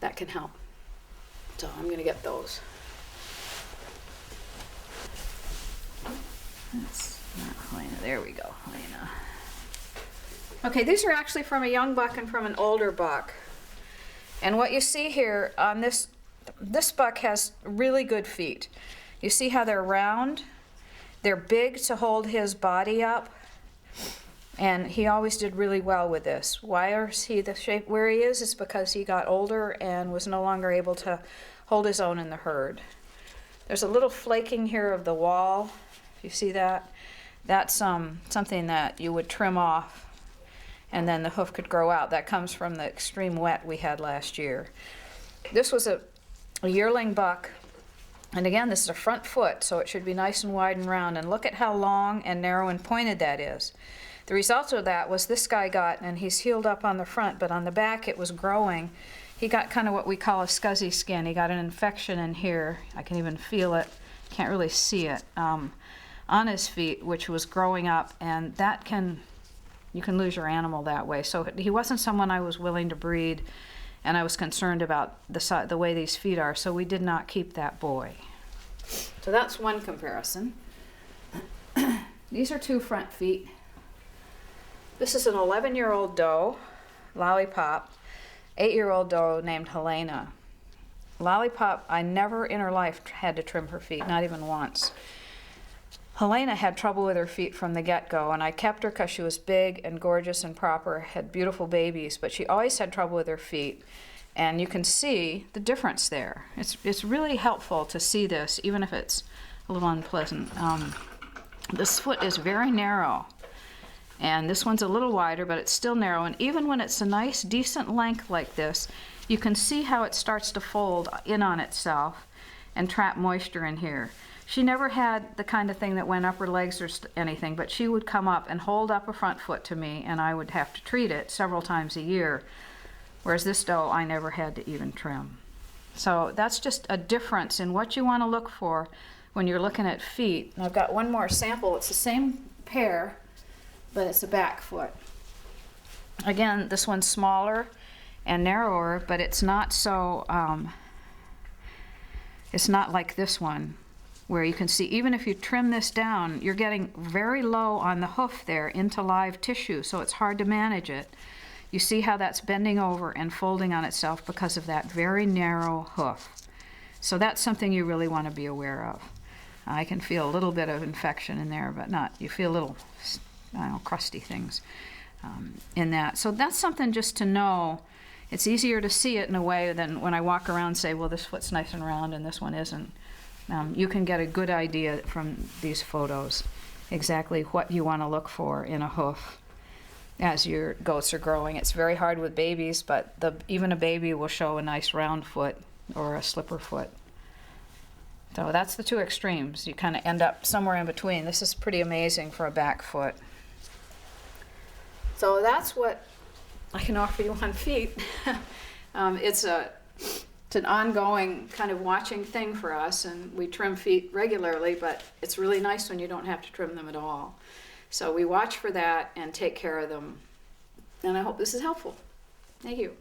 that can help. So I'm going to get those. That's not Helena. There we go, Helena. Okay, these are actually from a young buck and from an older buck. And what you see here on this buck has really good feet. You see how they're round? They're big to hold his body up. And he always did really well with this. Why is he the shape where he is because he got older and was no longer able to hold his own in the herd. There's a little flaking here of the wall. You see that? That's something that you would trim off and then the hoof could grow out. That comes from the extreme wet we had last year. This was a yearling buck. And again, this is a front foot, so it should be nice and wide and round. And look at how long and narrow and pointed that is. The result of that was this guy got, and he's healed up on the front, but on the back it was growing. He got kind of what we call a scuzzy skin. He got an infection in here. I can even feel it. Can't really see it. On his feet, which was growing up, and that you can lose your animal that way. So he wasn't someone I was willing to breed, and I was concerned about the way these feet are, so we did not keep that boy. So that's one comparison. These are two front feet. This is an 11-year-old doe, Lollipop, 8-year-old doe named Helena. Lollipop, I never in her life had to trim her feet, not even once. Helena had trouble with her feet from the get-go, and I kept her because she was big and gorgeous and proper, had beautiful babies, but she always had trouble with her feet. And you can see the difference there. It's really helpful to see this, even if it's a little unpleasant. This foot is very narrow, and this one's a little wider, but it's still narrow. And even when it's a nice, decent length like this, you can see how it starts to fold in on itself and trap moisture in here. She never had the kind of thing that went up her legs or anything, but she would come up and hold up a front foot to me, and I would have to treat it several times a year, whereas this doe I never had to even trim. So that's just a difference in what you want to look for when you're looking at feet. And I've got one more sample. It's the same pair, but it's a back foot. Again, this one's smaller and narrower, but it's not so, it's not like this one, where you can see even if you trim this down, you're getting very low on the hoof there into live tissue, so it's hard to manage it. You see how that's bending over and folding on itself because of that very narrow hoof. So that's something you really want to be aware of. I can feel a little bit of infection in there, but not, you feel little, I don't know, crusty things in that. So that's something just to know. It's easier to see it in a way than when I walk around and say, well, this foot's nice and round and this one isn't. You can get a good idea from these photos exactly what you want to look for in a hoof as your goats are growing. It's very hard with babies, but even a baby will show a nice round foot or a slipper foot. So that's the two extremes. You kind of end up somewhere in between. This is pretty amazing for a back foot. So that's what I can offer you on feet. It's an ongoing kind of watching thing for us, and we trim feet regularly, but it's really nice when you don't have to trim them at all. So we watch for that and take care of them, and I hope this is helpful. Thank you.